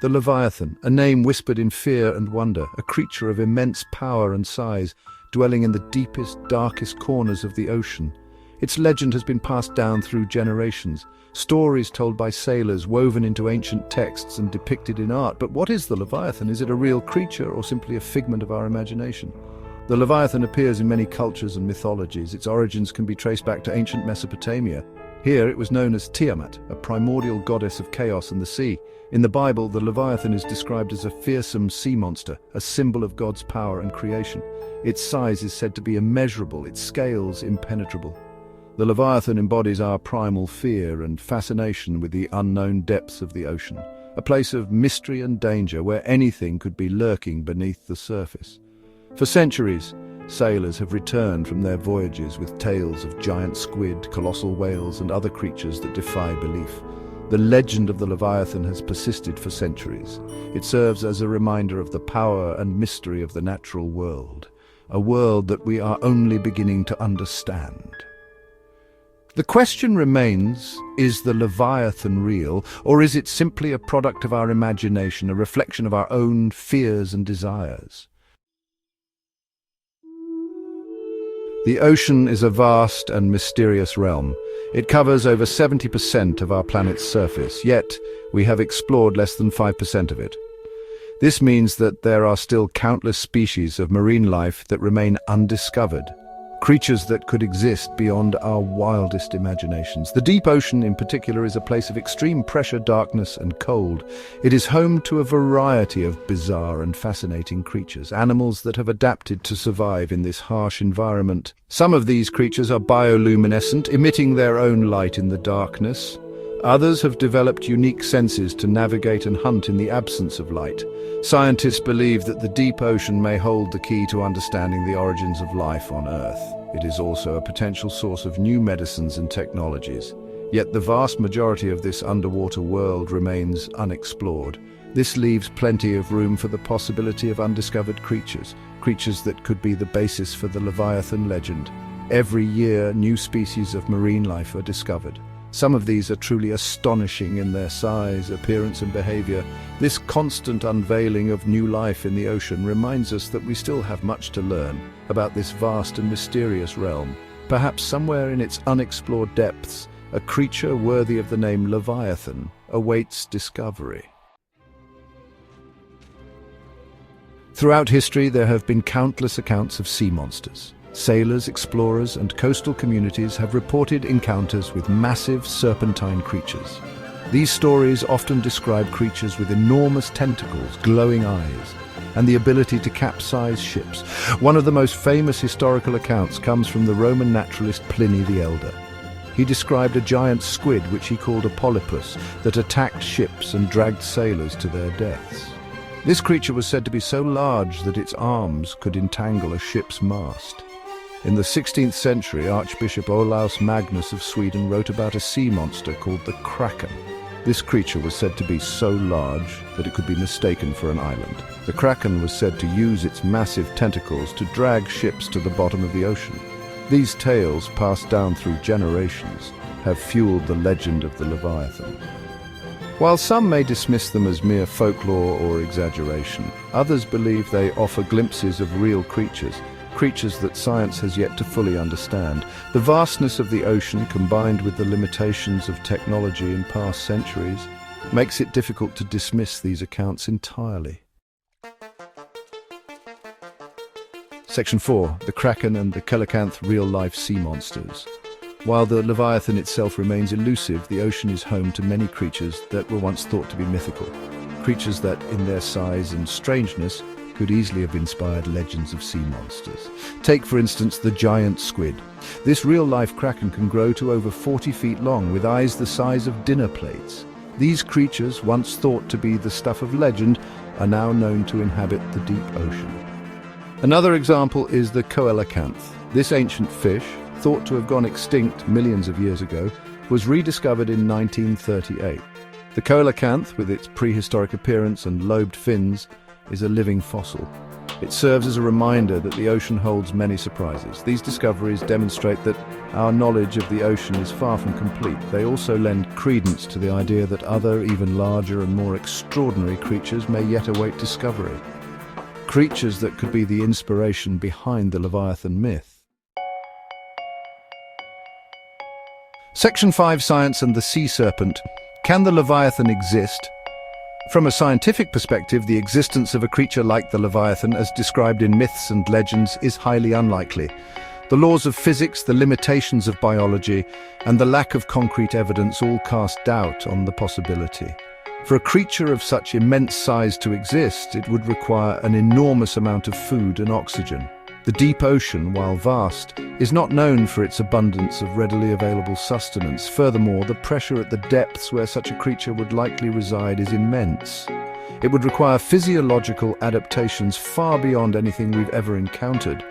The Leviathan, a name whispered in fear and wonder, a creature of immense power and size, dwelling in the deepest, darkest corners of the ocean. Its legend has been passed down through generations, stories told by sailors woven into ancient texts and depicted in art. But what is the Leviathan? Is it a real creature or simply a figment of our imagination? The Leviathan appears in many cultures and mythologies. Its origins can be traced back to ancient Mesopotamia. Here it was known as Tiamat, a primordial goddess of chaos and the sea. In the Bible, the Leviathan is described as a fearsome sea monster, a symbol of God's power and creation. Its size is said to be immeasurable, its scales impenetrable. The Leviathan embodies our primal fear and fascination with the unknown depths of the ocean, a place of mystery and danger where anything could be lurking beneath the surface. For centuries, sailors have returned from their voyages with tales of giant squid, colossal whales, and other creatures that defy belief. The legend of the Leviathan has persisted for centuries. It serves as a reminder of the power and mystery of the natural world, a world that we are only beginning to understand. The question remains, is the Leviathan real, or is it simply a product of our imagination, a reflection of our own fears and desires? The ocean is a vast and mysterious realm. It covers over 70% of our planet's surface, yet we have explored less than 5% of it. This means that there are still countless species of marine life that remain undiscovered, creatures that could exist beyond our wildest imaginations. The deep ocean in particular is a place of extreme pressure, darkness, and cold. It is home to a variety of bizarre and fascinating creatures, animals that have adapted to survive in this harsh environment. Some of these creatures are bioluminescent, emitting their own light in the darkness. Others have developed unique senses to navigate and hunt in the absence of light. Scientists believe that the deep ocean may hold the key to understanding the origins of life on Earth. It is also a potential source of new medicines and technologies. Yet the vast majority of this underwater world remains unexplored. This leaves plenty of room for the possibility of undiscovered creatures that could be the basis for the Leviathan legend. Every year, new species of marine life are discovered. Some of these are truly astonishing in their size, appearance, and behavior. This constant unveiling of new life in the ocean reminds us that we still have much to learn about this vast and mysterious realm. Perhaps somewhere in its unexplored depths, a creature worthy of the name Leviathan awaits discovery. Throughout history, there have been countless accounts of sea monsters. Sailors, explorers, and coastal communities have reported encounters with massive serpentine creatures. These stories often describe creatures with enormous tentacles, glowing eyes, and the ability to capsize ships. One of the most famous historical accounts comes from the Roman naturalist Pliny the Elder. He described a giant squid, which he called a polypus, that attacked ships and dragged sailors to their deaths. This creature was said to be so large that its arms could entangle a ship's mast. In the 16th century, Archbishop Olaus Magnus of Sweden wrote about a sea monster called the Kraken. This creature was said to be so large that it could be mistaken for an island. The Kraken was said to use its massive tentacles to drag ships to the bottom of the ocean. These tales, passed down through generations, have fueled the legend of the Leviathan. While some may dismiss them as mere folklore or exaggeration, others believe they offer glimpses of real creatures that science has yet to fully understand. The vastness of the ocean, combined with the limitations of technology in past centuries, makes it difficult to dismiss these accounts entirely. Section 4. The Kraken and the coelacanth real-life sea monsters. While the Leviathan itself remains elusive, the ocean is home to many creatures that were once thought to be mythical. Creatures that, in their size and strangeness, could easily have inspired legends of sea monsters. Take, for instance, the giant squid. This real-life kraken can grow to over 40 feet long, with eyes the size of dinner plates. These creatures, once thought to be the stuff of legend, are now known to inhabit the deep ocean. Another example is the coelacanth. This ancient fish, thought to have gone extinct millions of years ago, was rediscovered in 1938. The coelacanth, with its prehistoric appearance and lobed fins, is a living fossil. It serves as a reminder that the ocean holds many surprises. These discoveries demonstrate that our knowledge of the ocean is far from complete. They also lend credence to the idea that other, even larger and more extraordinary creatures may yet await discovery. Creatures that could be the inspiration behind the Leviathan myth. Section 5: Science and the Sea Serpent. Can the Leviathan exist? From a scientific perspective, the existence of a creature like the Leviathan, as described in myths and legends, is highly unlikely. The laws of physics, the limitations of biology, and the lack of concrete evidence all cast doubt on the possibility. For a creature of such immense size to exist, it would require an enormous amount of food and oxygen. The deep ocean, while vast, is not known for its abundance of readily available sustenance. Furthermore, the pressure at the depths where such a creature would likely reside is immense. It would require physiological adaptations far beyond anything we've ever encountered.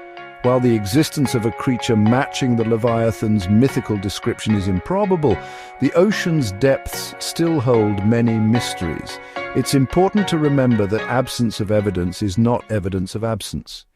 While the existence of a creature matching the Leviathan's mythical description is improbable, the ocean's depths still hold many mysteries. It's important to remember that absence of evidence is not evidence of absence.